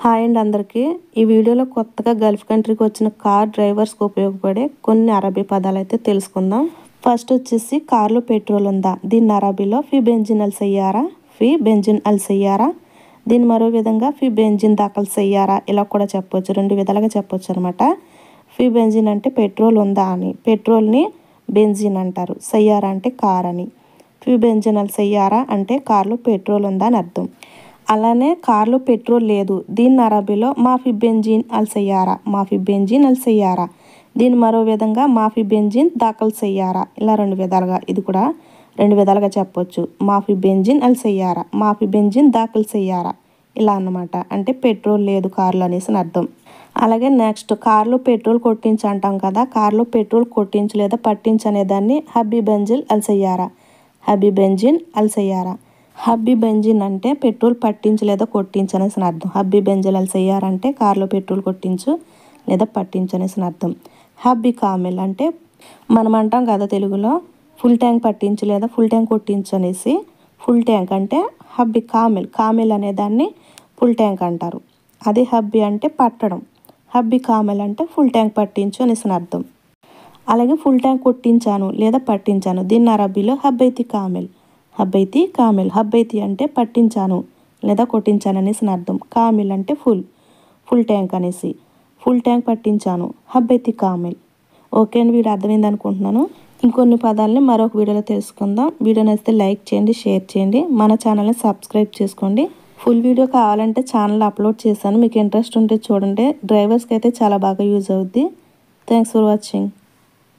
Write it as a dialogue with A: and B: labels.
A: Hi అండి అందరికీ ఈ వీడియోలో కొత్తగా గల్ఫ్ కంట్రీకి వచ్చిన కార్ డ్రైవర్స్కి ఉపయోగపడే కొన్ని అరబీ పదాలు అయితే తెలుసుకుందాం. ఫస్ట్ వచ్చేసి కార్లో పెట్రోల్ ఉందా, దీన్ని అరబీలో ఫీ బెంజిన్ అల్ సయ్యారా, ఫీ బెంజిన్ అల్ సయ్యారా. దీన్ని మరో విధంగా ఫీ బెంజిన్ దాఖల్ సయ్యారా ఇలా కూడా చెప్పొచ్చు, రెండు విధాలుగా చెప్పొచ్చు అనమాట. ఫీ బెంజిన్ అంటే పెట్రోల్ ఉందా అని, పెట్రోల్ని బెంజిన్ అంటారు, సయ్యారా అంటే కార్ అని. ఫీ బెంజిన్ అల్ సయ్యారా అంటే కార్లో పెట్రోల్ ఉందా అని అర్థం. అలానే కార్లో పెట్రోల్ లేదు, దీన్ని అరబీలో మాఫీ బెంజిన్ అల్ సయ్యారా, మాఫీ బెంజిన్ అల్ సయ్యారా. దీన్ని మరో విధంగా మాఫీ బెంజిన్ దాఖల్ సయ్యారా. ఇలా రెండు విధాలుగా, ఇది కూడా రెండు విధాలుగా చెప్పొచ్చు. మాఫీ బెంజిన్ అల్ సయ్యారా, మాఫీ బెంజిన్ దాఖల్ సయ్యారా ఇలా అన్నమాట. అంటే పెట్రోల్ లేదు కార్లో అనేసి అర్థం. అలాగే నెక్స్ట్ కార్లో పెట్రోల్ కొట్టించు అంటాం కదా, కార్లో పెట్రోల్ కొట్టించు లేదా పట్టించు అనేదాన్ని హబ్బీ బెంజిన్ అల్ సయ్యారా, హబ్బీ బెంజిన్ అల్ సయ్యారా. హబ్బీ బెంజిన్ అంటే పెట్రోల్ పట్టించు లేదా కొట్టించు అనేసి అర్థం. హబ్బీ బెంజిన్ అల్ సయ్యారా అంటే కార్లో పెట్రోల్ కొట్టించు లేదా పట్టించు అనేసి అర్థం. హబ్బీ కామెల్ అంటే మనం అంటాం కదా తెలుగులో ఫుల్ ట్యాంక్ పట్టించు లేదా ఫుల్ ట్యాంక్ కొట్టించు అనేసి. ఫుల్ ట్యాంక్ అంటే హబ్బీ కామెల్, కామెల్ అనేదాన్ని ఫుల్ ట్యాంక్ అంటారు. అదే హబ్బీ అంటే పట్టడం, హబ్బీ కామెల్ అంటే ఫుల్ ట్యాంక్ పట్టించు అనేసి అర్థం. అలాగే ఫుల్ ట్యాంక్ కొట్టించాను లేదా పట్టించాను, దీన్ని అరబీలో హబ్బైతి కామెల్, హబ్బైతి కామెల్. హబ్బైతి అంటే పట్టించాను లేదా కొట్టించాను అనేసి అర్థం. కామెల్ అంటే ఫుల్, ఫుల్ ట్యాంక్ అనేసి. ఫుల్ ట్యాంక్ పట్టించాను, హబ్బైతి కామెల్. ఓకే అండి, వీడియో అర్థమైంది అనుకుంటున్నాను. ఇంకొన్ని పదాలని మరొక వీడియోలో తెలుసుకుందాం. వీడియో నచ్చితే లైక్ చేయండి, షేర్ చేయండి, మన ఛానల్ని సబ్స్క్రైబ్ చేసుకోండి. ఫుల్ వీడియో కావాలంటే ఛానల్ అప్లోడ్ చేశాను, మీకు ఇంట్రెస్ట్ ఉంటే చూడండి. డ్రైవర్స్కి అయితే చాలా బాగా యూజ్ అవుద్ది. Thanks for watching.